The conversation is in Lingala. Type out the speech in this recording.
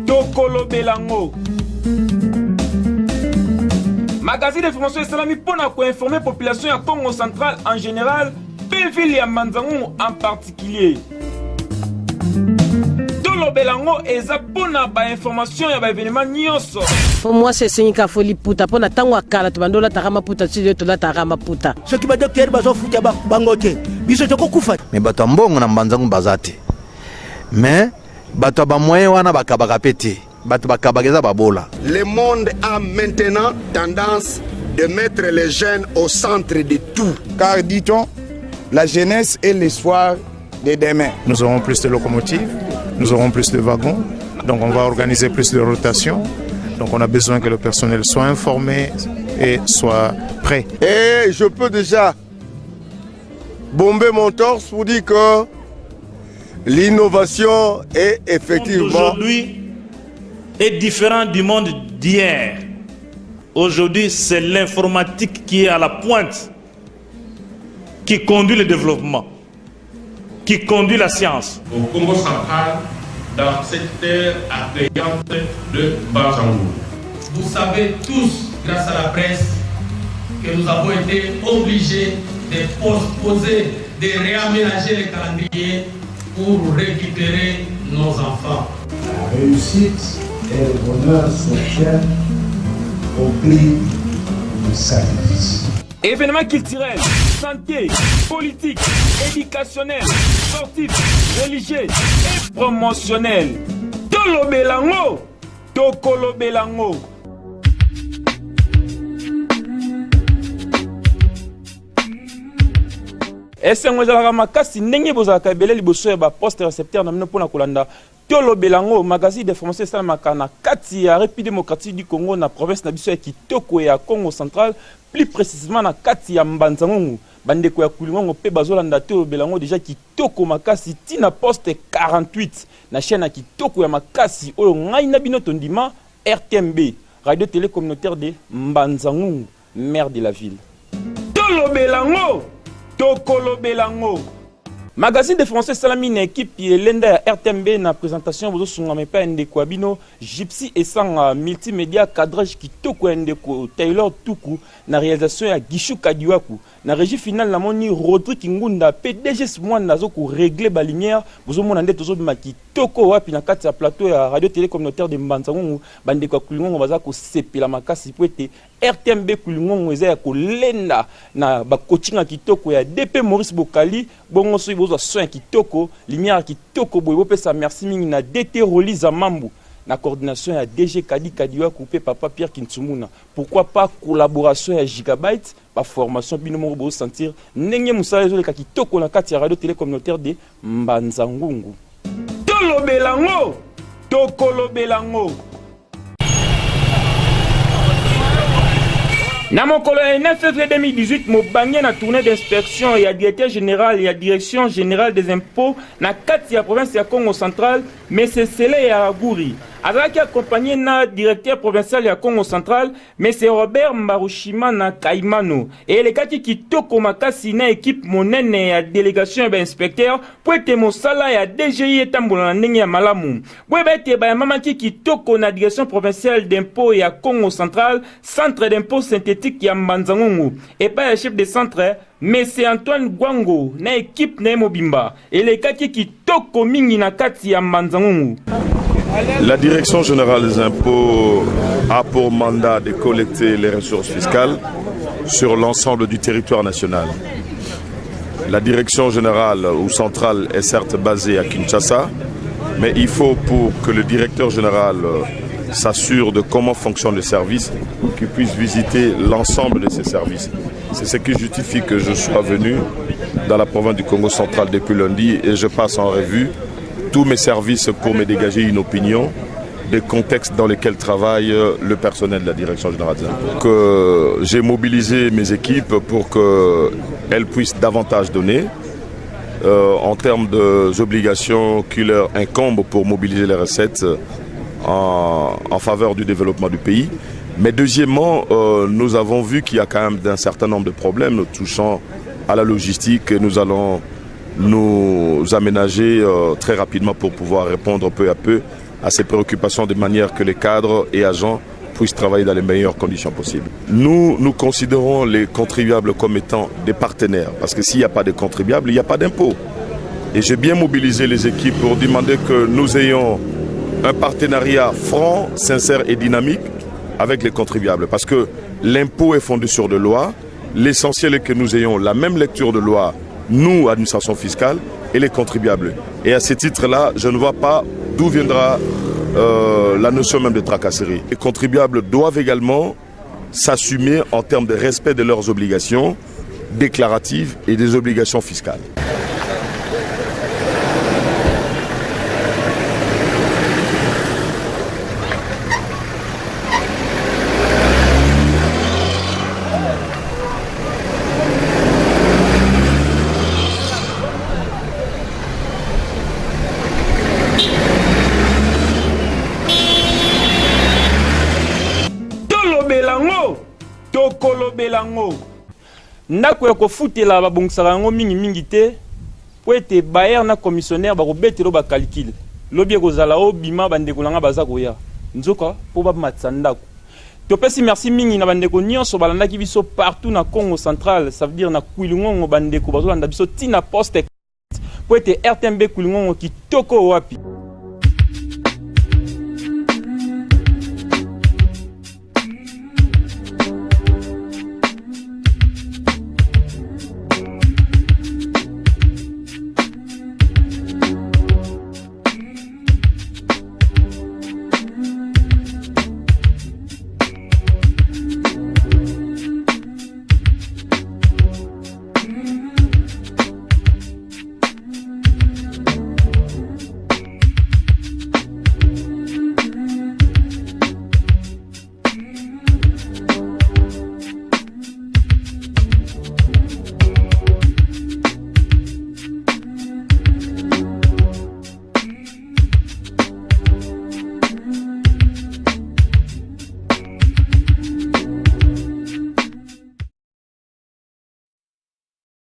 Tokolobelango. Magazine d'information Salami pour informer la population du Congo central en général, Péville et Manzango en particulier. Tokolobelango est pour information et événement nyonso. Pour moi, c'est Senika Foli Puta. Pour Natango Akala, tu bandola Tarama Puta, tu dois Tarama Puta. Ce qui va dire que Bazo Futa Bangote, Biso Toko Kufa. Mais Batambong na Banzango Bazate. Mais Bataba moyen wana bakabakapete. Batubakabageza babola. Le monde a maintenant tendance de mettre les jeunes au centre de tout. Car dit-on, la jeunesse est l'espoir de demain. Nous aurons plus de locomotives, nous aurons plus de wagons, donc on va organiser plus de rotations. Donc on a besoin que le personnel soit informé et soit prêt. Et je peux déjà bomber mon torse pour dire que l'innovation est effectivement... Aujourd'hui est différent du monde d'hier. Aujourd'hui, c'est l'informatique qui est à la pointe, qui conduit le développement, qui conduit la science. Au Congo central, dans cette terre accueillante de Banzango. Vous savez tous, grâce à la presse, que nous avons été obligés de poser, de réaménager les calendriers pour récupérer nos enfants. La réussite et le bonheur s'obtiennent au prix du sacrifice. Événements culturels, santé, politique, éducationnel, sportif, religieux et promotionnel. Tokolobelango, Tokolobelango. Est-ce que vous avez makasi ndenge bozalaka ebele liboso ya ba poste récepteur na mino pona kolanda Tokolobelango magazine d'information esalamaka na kati ya République démocratique du Congo na province na biso ya Kitoko ya Congo central, plus précisément na kati ya Mbanzango bandeko ya Kulingongo pe bazolanda Tokolobelango déjà Kitoko makasi tina poste 48 na chaîne ya Kitoko ya makasi oyo ngai na bino tondima RTMB radio télé communautaire de Mbanzango, maire de la ville. Tokolobelango, Tokolobelango. Magazine de français Salami na équipe Lenda ya RTMB na présentation bozo sungame pa ndeko abino Gypsy et sans multimédia cadrage kitoko ndeko Taylor Tuku na réalisation ya Gishu Kadiwaku na régie finale na moni Rodrigue Ngunda PDG Mwanda zo ko régler ba lumière bozo mona ndeto zo bima kitoko wapi na kati ya plateau ya radio télé communautaire de Mbanzango bandeko Kulingongo baza ko sepela makasi poete RTMB Kulingongo eza ya ko lenda na ba coaching kitoko ya DP Maurice Bokali bongo so bozo soin kitoko lumière kitoko boye bopesa merci mingi na DT Roliza Mambu na coordination ya DG Kadi Kadiwa coupé papa Pierre Kintsumuna. Pourquoi pas collaboration ya Gigabyte ba formation bino mo bo sentir ndenge musala zo le kitoko na kati ya radio télé communautaire de Mbanzangungu. Tokolobelango, Tokolobelango. Na mokolo ya 9 février 2018, Mobange na tournée d'inspection et à directeur général et à direction générale des impôts na kati ya province ya Congo central, mais c'est Sele ya Aguri. Azaki accompagné na directeur provincial ya Congo central, mais c'est Robert Mbarushima na Kaimano. Et le kati kitoko makasi na équipe monene ya délégation ya inspecteur pour être mosala ya DGI etambola na ndenge ya malamu. Bwe bete ba mama kitoko na direction provinciale d'impôts ya Congo central, centre d'impôts synthétique ya Mbanzango. Et pas le chef de centre mais c'est Antoine Gwango na équipe na Mobimba. Et le kati kitoko mingi na kati ya Mbanzango. La direction générale des impôts a pour mandat de collecter les ressources fiscales sur l'ensemble du territoire national. La direction générale ou centrale est certes basée à Kinshasa, mais il faut pour que le directeur général s'assure de comment fonctionne le service, qu'il puisse visiter l'ensemble de ces services. C'est ce qui justifie que je sois venu dans la province du Congo central depuis lundi et je passe en revue tous mes services pour me dégager une opinion des contextes dans lesquels travaille le personnel de la direction générale des impôts. J'ai mobilisé mes équipes pour qu'elles puissent davantage donner en termes d'obligations qui leur incombent pour mobiliser les recettes en faveur du développement du pays. Mais deuxièmement, nous avons vu qu'il y a quand même un certain nombre de problèmes touchant à la logistique et nous allons nous aménager très rapidement pour pouvoir répondre peu à peu à ces préoccupations de manière que les cadres et agents puissent travailler dans les meilleures conditions possibles. Nous considérons les contribuables comme étant des partenaires, parce que s'il n'y a pas de contribuables, il n'y a pas d'impôt. Et j'ai bien mobilisé les équipes pour demander que nous ayons un partenariat franc, sincère et dynamique avec les contribuables, parce que l'impôt est fondé sur des lois. L'essentiel est que nous ayons la même lecture de loi, nous, administration fiscale, et les contribuables. Et à ce titre-là, je ne vois pas d'où viendra la notion même de tracasserie. Les contribuables doivent également s'assumer en termes de respect de leurs obligations déclaratives et des obligations fiscales. Tokolobelango ndako ya kofutela babongisaka yango mingi te po ete bayer na commissionnaire bakobetela bakalkile lobi ekozala obima bandeko nanga baza koya nzoka po bamatisa ndako. Topesi merci mingi na bandeko nyonso balandaki biso partout na Congo central, ça veut dire na Kwilingongo bandeko bazolanda biso tina poste po ete RTMB Kwilingongo kitoko wapi.